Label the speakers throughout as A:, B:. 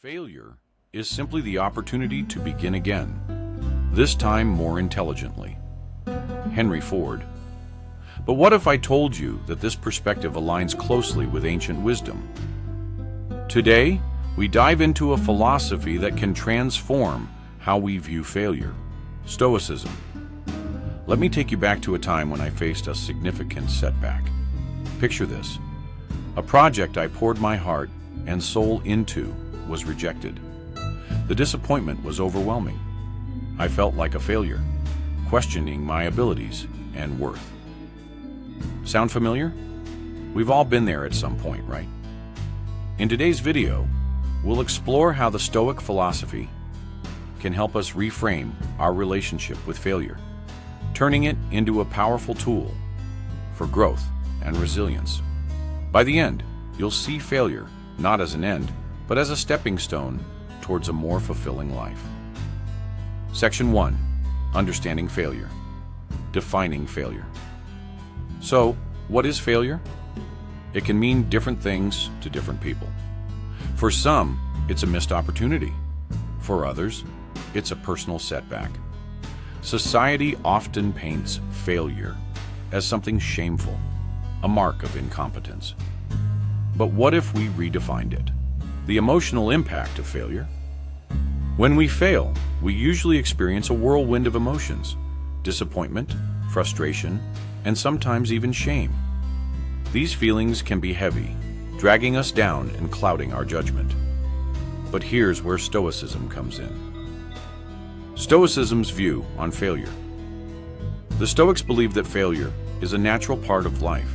A: Failure is simply the opportunity to begin again, this time more intelligently. Henry Ford. But what if I told you that this perspective aligns closely with ancient wisdom? Today, we dive into a philosophy that can transform how we view failure, Stoicism. Let me take you back to a time when I faced a significant setback. Picture this. A project I poured my heart and soul into was rejected. The disappointment was overwhelming. I felt like a failure, questioning my abilities and worth. Sound familiar? We've all been there at some point, right? In today's video, we'll explore how the Stoic philosophy can help us reframe our relationship with failure, turning it into a powerful tool for growth and resilience. By the end, you'll see failure not as an end, but as a stepping stone towards a more fulfilling life. Section 1. Understanding failure. Defining failure. So, what is failure? It can mean different things to different people. For some, it's a missed opportunity. For others, it's a personal setback. Society often paints failure as something shameful, a mark of incompetence. But what if we redefined it? The emotional impact of failure. When we fail, we usually experience a whirlwind of emotions: disappointment, frustration, and sometimes even shame. These feelings can be heavy, dragging us down and clouding our judgment. But here's where Stoicism comes in. Stoicism's view on failure. The Stoics believe that failure is a natural part of life.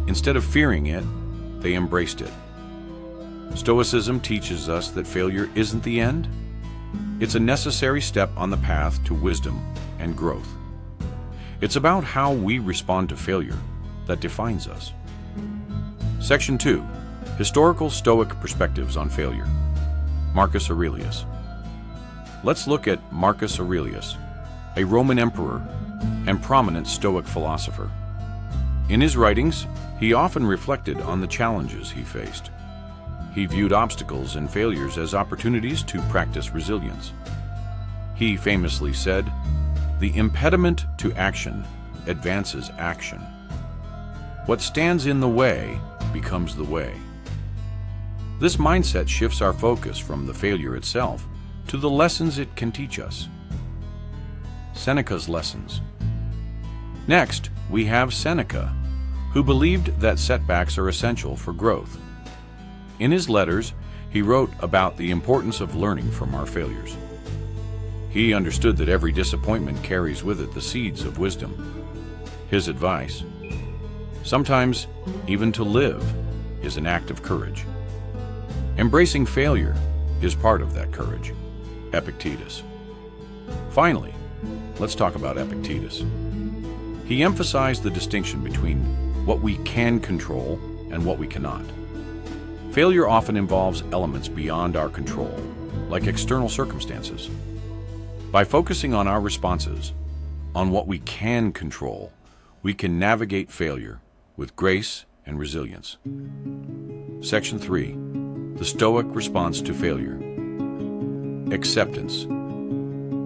A: Instead of fearing it, they embraced it. Stoicism teaches us that failure isn't the end. It's a necessary step on the path to wisdom and growth. It's about how we respond to failure that defines us. Section 2. Historical Stoic perspectives on failure. Marcus Aurelius. Let's look at Marcus Aurelius, a Roman emperor and prominent Stoic philosopher. In his writings, he often reflected on the challenges he faced. He viewed obstacles and failures as opportunities to practice resilience. He famously said, "The impediment to action advances action. What stands in the way becomes the way." This mindset shifts our focus from the failure itself to the lessons it can teach us. Seneca's lessons. Next, we have Seneca, who believed that setbacks are essential for growth. In his letters, he wrote about the importance of learning from our failures. He understood that every disappointment carries with it the seeds of wisdom. His advice: sometimes, even to live is an act of courage. Embracing failure is part of that courage. Epictetus. Finally, let's talk about Epictetus. He emphasized the distinction between what we can control and what we cannot. Failure often involves elements beyond our control, like external circumstances. By focusing on our responses, on what we can control, we can navigate failure with grace and resilience. Section 3. The Stoic response to failure. Acceptance.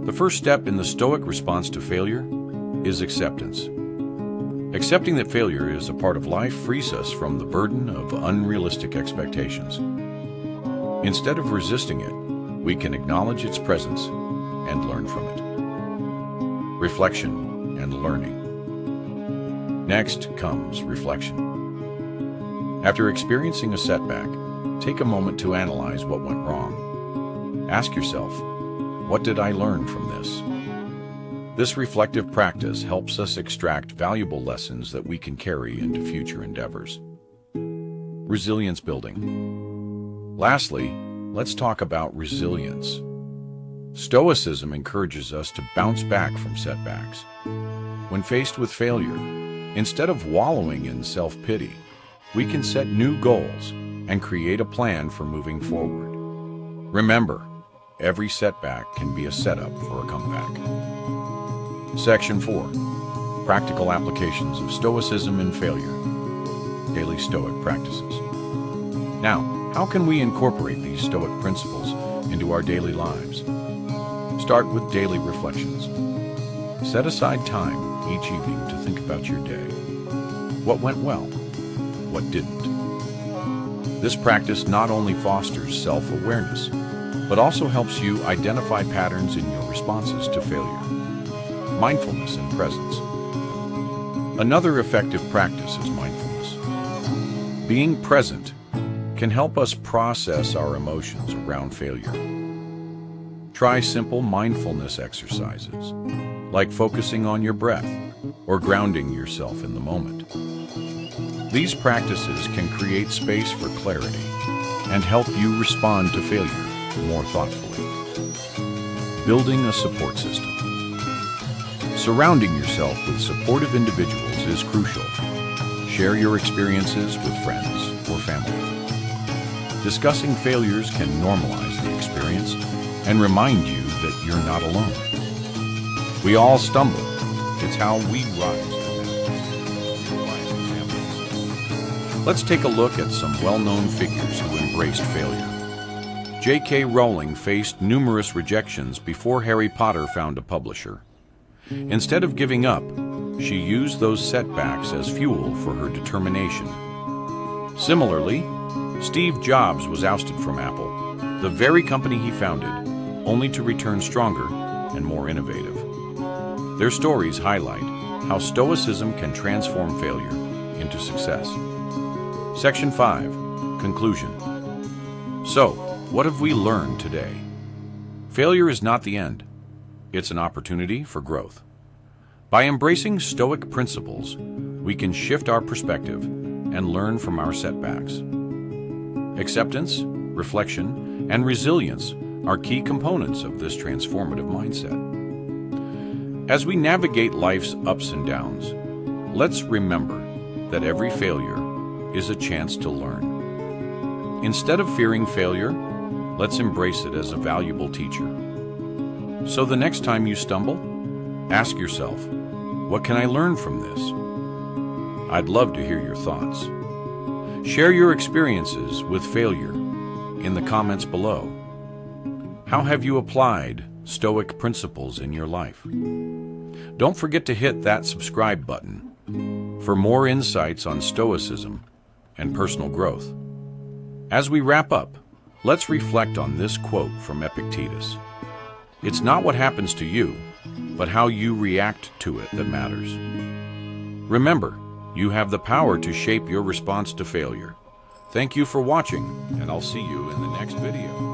A: The first step in the Stoic response to failure is acceptance. Accepting that failure is a part of life frees us from the burden of unrealistic expectations. Instead of resisting it, we can acknowledge its presence and learn from it. Reflection and learning. Next comes reflection. After experiencing a setback, take a moment to analyze what went wrong. Ask yourself, what did I learn from this? This reflective practice helps us extract valuable lessons that we can carry into future endeavors. Resilience building. Lastly, let's talk about resilience. Stoicism encourages us to bounce back from setbacks. When faced with failure, instead of wallowing in self-pity, we can set new goals and create a plan for moving forward. Remember, every setback can be a setup for a comeback. Section 4. Practical applications of Stoicism in failure. Daily Stoic practices. Now, How can we incorporate these Stoic principles into our daily lives? Start with daily reflections. Set aside time each evening to think about your day. What went well? What didn't? This practice not only fosters self-awareness, but also helps you identify patterns in your responses to failure. Mindfulness and presence. Another effective practice is mindfulness. Being present can help us process our emotions around failure. Try simple mindfulness exercises, like focusing on your breath or grounding yourself in the moment. These practices can create space for clarity and help you respond to failure more thoughtfully. Building a support system. Surrounding yourself with supportive individuals is crucial. Share your experiences with friends or family. Discussing failures can normalize the experience and remind you that you're not alone. We all stumble. It's how we rise to that. Let's take a look at some well-known figures who embraced failure. J.K. Rowling faced numerous rejections before Harry Potter found a publisher. Instead of giving up, she used those setbacks as fuel for her determination. Similarly, Steve Jobs was ousted from Apple, the very company he founded, only to return stronger and more innovative. Their stories highlight how Stoicism can transform failure into success. Section 5. Conclusion. So, what have we learned today? Failure is not the end. It's an opportunity for growth. By embracing Stoic principles, we can shift our perspective and learn from our setbacks. Acceptance, reflection, and resilience are key components of this transformative mindset. As we navigate life's ups and downs, let's remember that every failure is a chance to learn. Instead of fearing failure, let's embrace it as a valuable teacher. So the next time you stumble, ask yourself, what can I learn from this? I'd love to hear your thoughts. Share your experiences with failure in the comments below. How have you applied Stoic principles in your life? Don't forget to hit that subscribe button for more insights on Stoicism and personal growth. As we wrap up, let's reflect on this quote from Epictetus. It's not what happens to you, but how you react to it that matters. Remember, you have the power to shape your response to failure. Thank you for watching, and I'll see you in the next video.